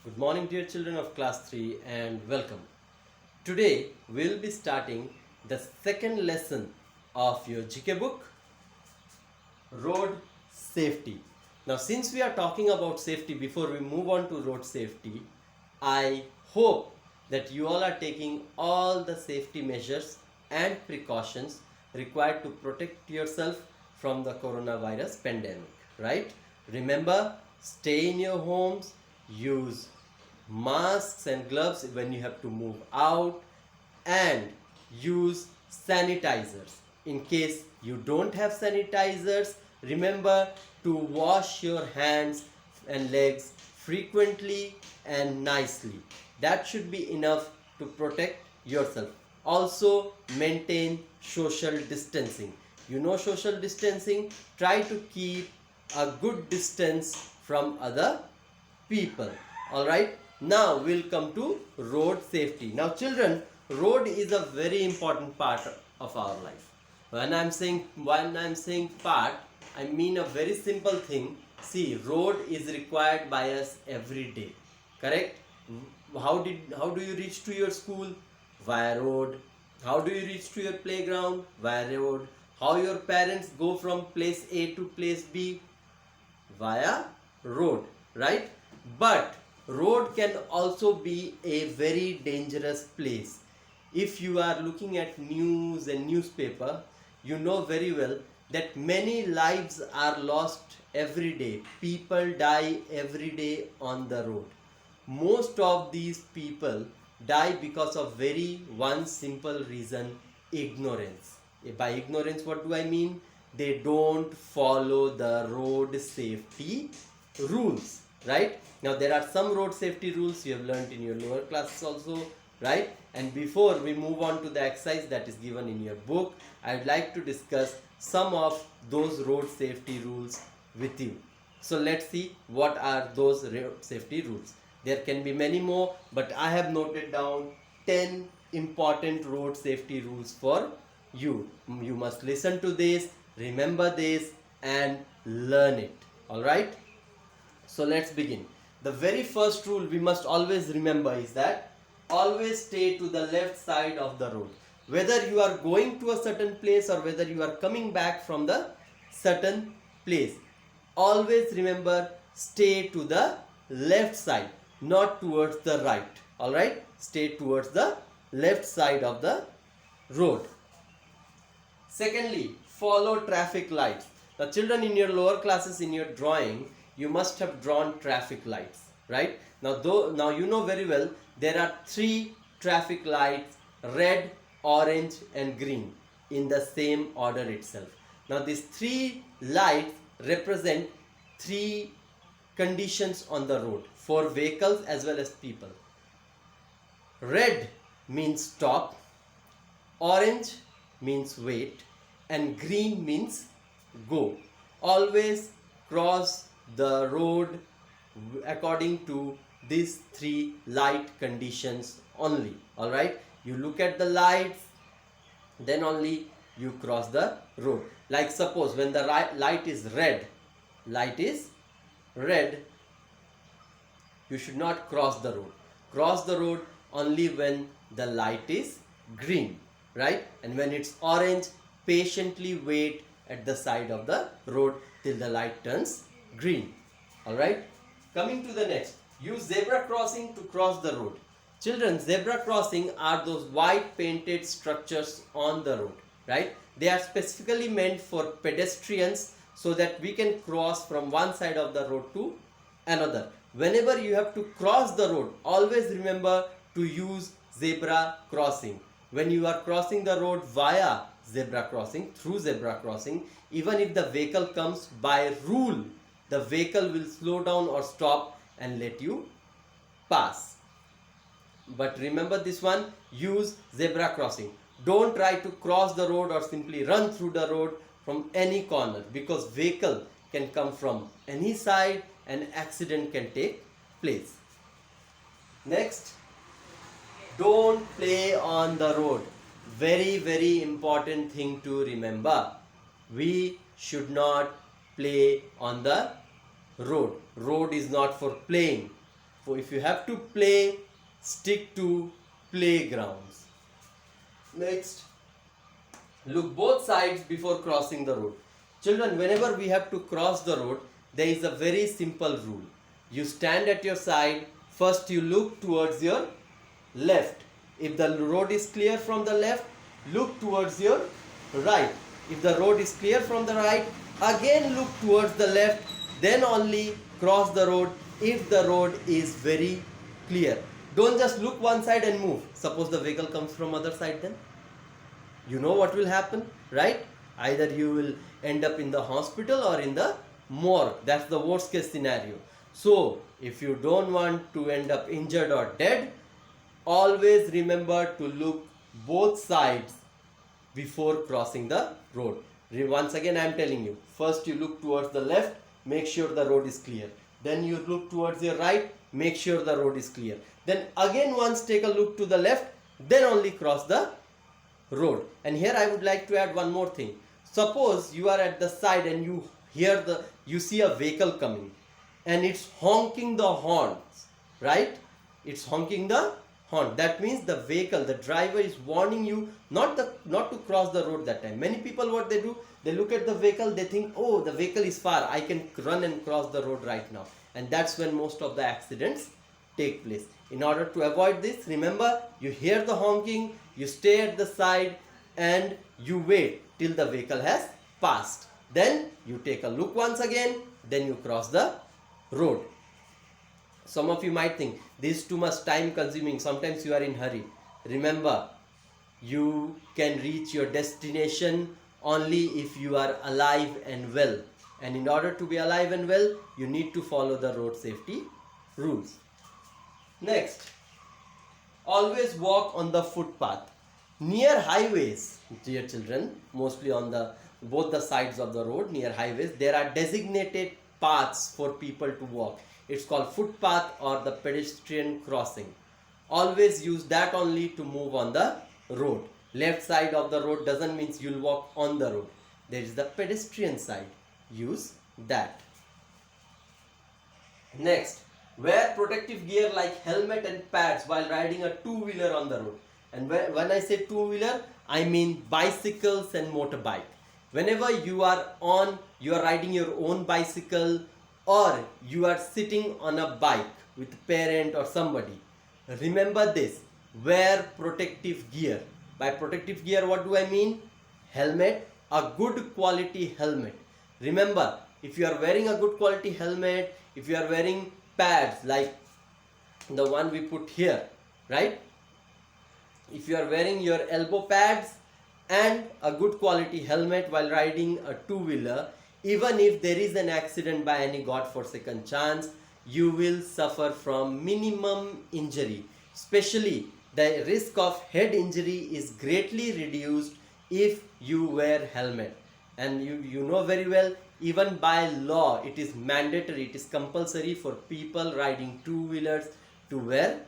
Good morning, dear children of class 3, and welcome. Today we'll be starting the second lesson of your GK book, Road Safety. Now, since we are talking about safety, before we move on to road safety, I hope that you all are taking all the safety measures and precautions required to protect yourself from the coronavirus pandemic, right? Remember, stay in your homes, use masks and gloves when you have to move out, and use sanitizers. In case you don't have sanitizers, remember to wash your hands and legs frequently and nicely. That should be enough to protect yourself. Also, maintain social distancing. You know social distancing, try to keep a good distance from other people. All right, now we'll come to road safety. Now children, road is a very important part of our life. When I'm saying part, I mean a very simple thing. See, road is required by us every day, correct? How do you reach to your school? Via road. How do you reach to your playground? Via road. How your parents go from place A to place B? Via road, right? But road can also be a very dangerous place. If you are looking at news and newspaper, you know very well that many lives are lost every day. People die every day on the road. Most of these people die because of very one simple reason: ignorance. By ignorance, what do I mean? They don't follow the road safety rules, right? Now there are some road safety rules you have learned in your lower classes also, right? And before we move on to the exercise that is given in your book, I would like to discuss some of those road safety rules with you. So let's see what are those road safety rules. There can be many more, but I have noted down 10 important road safety rules for you. You must listen to this, remember this, and learn it. All right? So let's begin. The very first rule we must always remember is that always stay to the left side of the road. Whether you are going to a certain place or whether you are coming back from the certain place, always remember, stay to the left side, not towards the right. All right? Stay towards the left side of the road. Secondly, follow traffic lights. Now children, in your lower classes, in your drawing, you must have drawn traffic lights, right? Now you know very well there are 3 traffic lights: red, orange and green, in the same order itself. Now these 3 lights represent 3 conditions on the road for vehicles as well as people. Red means stop, orange means wait, and green means go. Always cross the road according to these 3 light conditions only. All right, you look at the lights, then only you cross the road. Like suppose when the light is red, you should not cross the road. Cross the road only when the light is green, right? And when it's orange, patiently wait at the side of the road till the light turns green. All right, coming to the next, use zebra crossing to cross the road. Children, zebra crossing are those white painted structures on the road, right? They are specifically meant for pedestrians so that we can cross from one side of the road to another. Whenever you have to cross the road, always remember to use zebra crossing. When you are crossing the road via zebra crossing, through zebra crossing, even if the vehicle comes, by rule the vehicle will slow down or stop and let you pass. But remember this one, use zebra crossing. Don't try to cross the road or simply run through the road from any corner, because vehicle can come from any side and accident can take place. Next, don't play on the road. Very, very important thing to remember. We should not play on the road. Road is not for playing. So if you have to play, stick to playgrounds. Next, look both sides before crossing the road. Children, whenever we have to cross the road, there is a very simple rule. You stand at your side, first you look towards your left. If the road is clear from the left, look towards your right. If the road is clear from the right, again look towards the left, then only cross the road if the road is very clear. Don't just look one side and move. Suppose the vehicle comes from other side, then you know what will happen, right? Either you will end up in the hospital or in the morgue. That's the worst case scenario. So if you don't want to end up injured or dead, always remember to look both sides before crossing the road. Once again, I am telling you, first you look towards the left, make sure the road is clear. Then you look towards your right, make sure the road is clear. Then again once take a look to the left, then only cross the road. And here I would like to add one more thing. Suppose you are at the side and you see a vehicle coming and it's honking the horns, right? It's honking the horn. That means the vehicle, the driver is warning you not to cross the road that time. Many people, what they do, they look at the vehicle, they think, oh, the vehicle is far, I can run and cross the road right now. And that's when most of the accidents take place. In order to avoid this, remember, you hear the honking, you stay at the side and you wait till the vehicle has passed. Then you take a look once again, then you cross the road. Some of you might think this is too much time consuming, sometimes you are in hurry. Remember, you can reach your destination only if you are alive and well. And in order to be alive and well, you need to follow the road safety rules. Next, always walk on the footpath. Near highways, dear children, mostly on both the sides of the road, near highways, there are designated paths for people to walk. It's called footpath or the pedestrian crossing. Always use that only to move on the road. Left side of the road doesn't mean you'll walk on the road. There is the pedestrian side. Use that. Next, wear protective gear like helmet and pads while riding a two-wheeler on the road. And when I say two-wheeler, I mean bicycles and motorbike. Whenever you are riding your own bicycle or you are sitting on a bike with a parent or somebody, remember this, wear protective gear. By protective gear, what do I mean? Helmet, a good quality helmet. Remember, if you are wearing a good quality helmet, if you are wearing pads like the one we put here, right? If you are wearing your elbow pads and a good quality helmet while riding a two-wheeler, even if there is an accident by any God-forsaken chance, you will suffer from minimum injury. Especially the risk of head injury is greatly reduced if you wear helmet. And you know very well, even by law, it is mandatory, it is compulsory for people riding two-wheelers to wear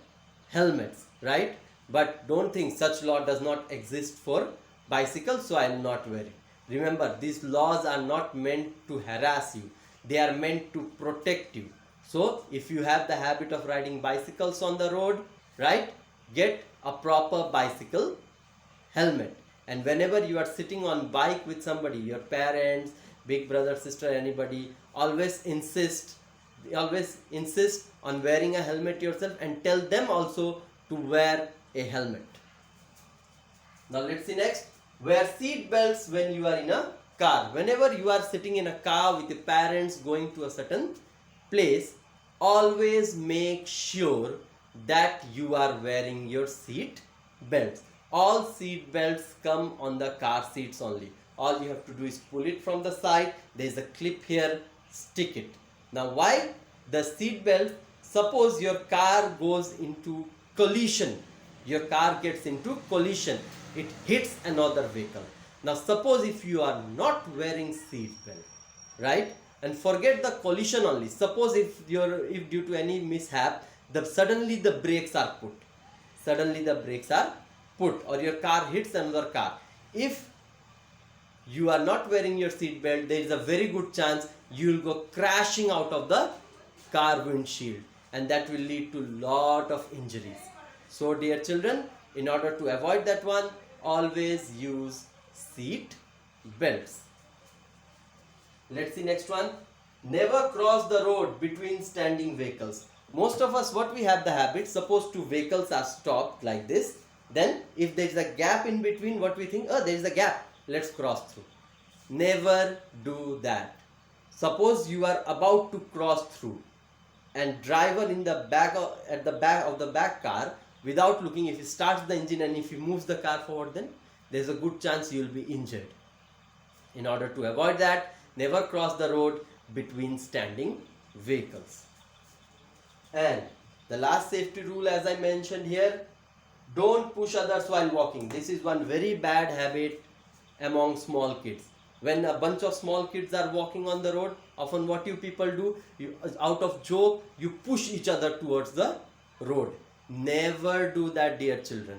helmets, right? But don't think such law does not exist for bicycles, so I will not wear it. Remember, these laws are not meant to harass you. They are meant to protect you. So, if you have the habit of riding bicycles on the road, right, get a proper bicycle helmet. And whenever you are sitting on bike with somebody, your parents, big brother, sister, anybody, always insist on wearing a helmet yourself and tell them also to wear a helmet. Now let's see next. Wear seat belts when you are in a car. Whenever you are sitting in a car with your parents going to a certain place, always make sure that you are wearing your seat belts. All seat belts come on the car seats only. All you have to do is pull it from the side. There is a clip here, stick it. Now why the seat belt? Suppose your car goes into collision. Your car gets into collision. It hits another vehicle. Now suppose if you are not wearing seat belt, right? And forget the collision only. Suppose if due to any mishap, suddenly the brakes are put. Suddenly the brakes are put or your car hits another car. If you are not wearing your seat belt, there is a very good chance you will go crashing out of the car windshield. and that will lead to lot of injuries. So dear children, in order to avoid that one, always use seat belts. Let's see next one. Never cross the road between standing vehicles. Most of us, what we have the habit, suppose two vehicles are stopped like this, then if there is a gap in between, what we think, oh, there is a gap, let's cross through. Never do that. Suppose you are about to cross through and driver in the back of, at the back of the back car, without looking, if he starts the engine and if he moves the car forward, then there's a good chance you will be injured. In order to avoid that, never cross the road between standing vehicles. And the last safety rule, as I mentioned here, don't push others while walking. This is one very bad habit among small kids. When a bunch of small kids are walking on the road, often what you people do, you, out of joke, you push each other towards the road. Never do that, dear children.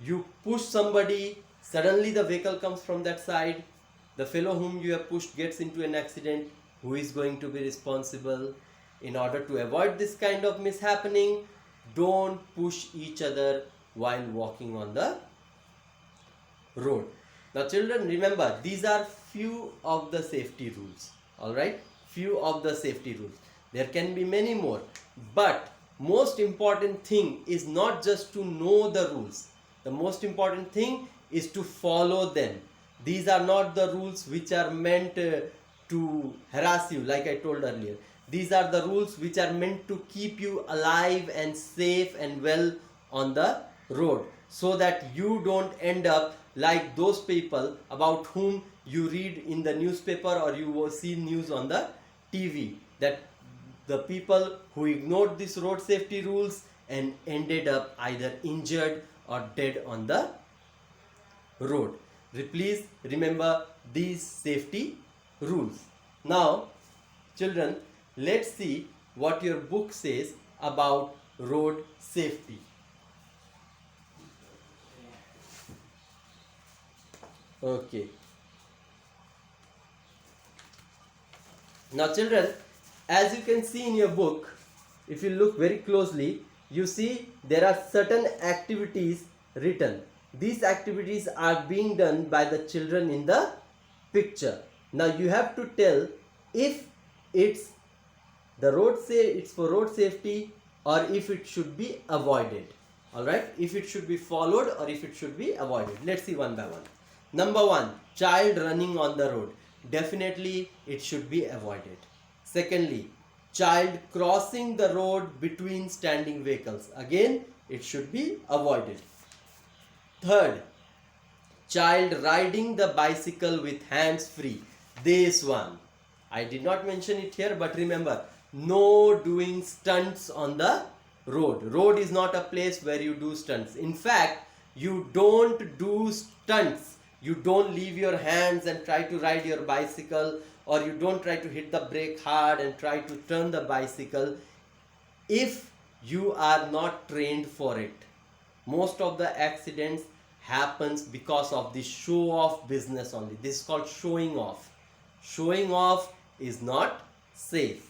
You push somebody, suddenly the vehicle comes from that side, the fellow whom you have pushed gets into an accident. Who is going to be responsible? In order to avoid this kind of mishappening, don't push each other while walking on the road. Now children, remember, these are few of the safety rules. Alright, few of the safety rules. There can be many more, but most important thing is not just to know the rules. The most important thing is to follow them. These are not the rules which are meant to harass you, like I told earlier. These are the rules which are meant to keep you alive and safe and well on the road, so that you don't end up like those people about whom you read in the newspaper or you will see news on the TV, that the people who ignored these road safety rules and ended up either injured or dead on the road. Please remember these safety rules. Now children, let's see what your book says about road safety. Okay. Now children, as you can see in your book, if you look very closely, you see there are certain activities written. These activities are being done by the children in the picture. Now you have to tell if it's it's for road safety or if it should be avoided. Alright, if it should be followed or if it should be avoided. Let's see one by one. Number one, child running on the road. Definitely it should be avoided. Secondly, child crossing the road between standing vehicles. Again, it should be avoided. Third, child riding the bicycle with hands free. This one, I did not mention it here, but remember, no doing stunts on the road. Road is not a place where you do stunts. In fact, you don't do stunts. You don't leave your hands and try to ride your bicycle, or you don't try to hit the brake hard and try to turn the bicycle if you are not trained for it. Most of the accidents happens because of the show off business only. This is called showing off. Showing off is not safe.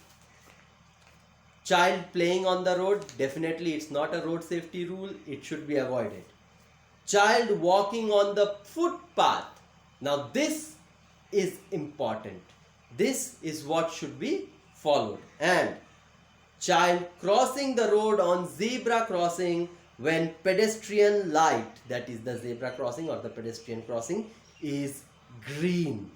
Child playing on the road, definitely it's not a road safety rule, it should be avoided. Child walking on the footpath. Now this is important. This is what should be followed. And child crossing the road on zebra crossing when pedestrian light, that is the zebra crossing or the pedestrian crossing, is green.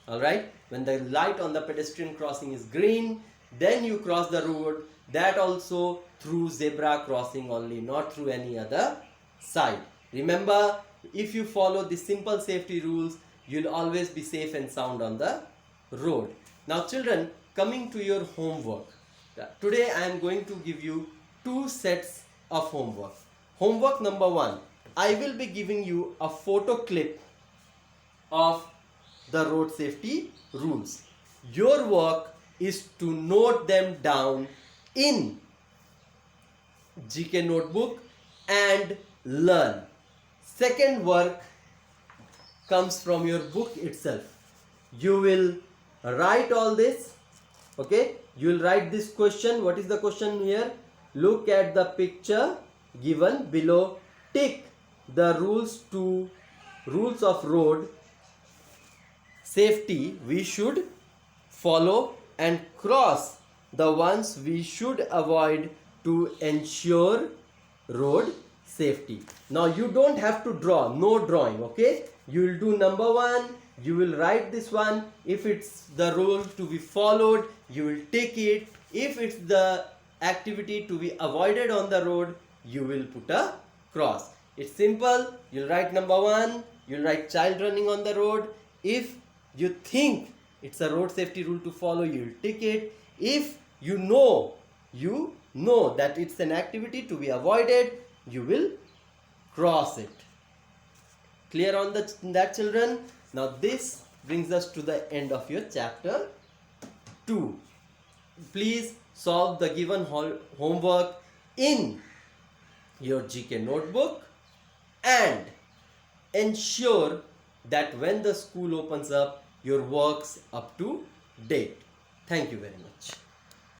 Alright, when the light on the pedestrian crossing is green, then you cross the road. That also through zebra crossing only, not through any other side. Remember, if you follow the simple safety rules, you'll always be safe and sound on the road. Now children, coming to your homework. Today I am going to give you two sets of homework. Homework number one, I will be giving you a photo clip of the road safety rules. Your work is to note them down in GK notebook and learn. Second work comes from your book itself. You will write all this. Okay, you will write this question. What is the question here? look at the picture given below. Tick the rules of road safety we should follow and cross the ones we should avoid to ensure road safety. Now you don't have to draw, no drawing, okay? You will do number 1, you will write this one. If it's the rule to be followed, you will tick it. If it's the activity to be avoided on the road, you will put a cross. It's simple. You'll write number 1, you'll write child running on the road. If you think it's a road safety rule to follow, you'll tick it. If you know that it's an activity to be avoided, you will cross it. Clear on that, children? Now this brings us to the end of your chapter 2. Please solve the given homework in your GK notebook and ensure that when the school opens up, your work's up to date. Thank you very much.